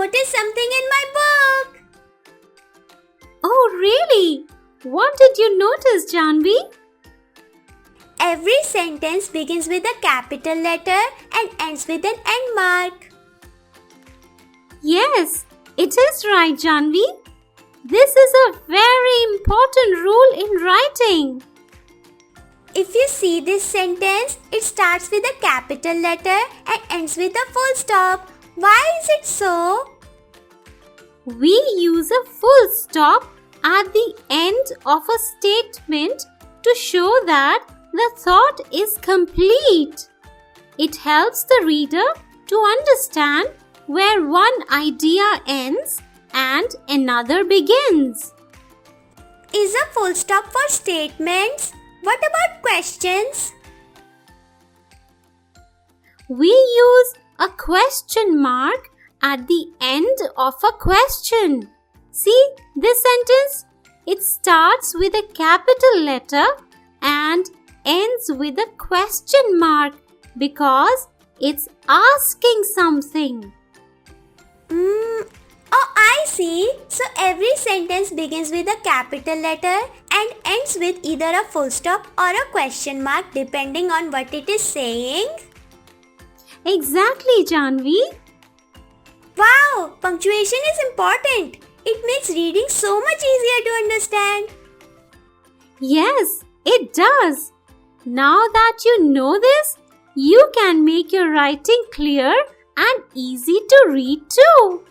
noticed something in my book. Oh, really? What did you notice, Janvi? Every sentence begins with a capital letter and ends with an end mark. Yes, it is right, Janvi. This is a very important rule in writing. If you see this sentence, it starts with a capital letter and ends with a full stop. Why is it so? We use a full stop at the end of a statement to show that the thought is complete. It helps the reader to understand where one idea ends and another begins. Is a full stop for statements? What about questions? We use a question mark at the end of a question. See this sentence? It starts with a capital letter and ends with a question mark because it's asking something. Oh, I see. So every sentence begins with a capital letter and ends with either a full stop or a question mark depending on what it is saying. Exactly, Janvi. Wow, punctuation is important. It makes reading so much easier to understand. Yes, it does. Now that you know this, you can make your writing clear and easy to read too.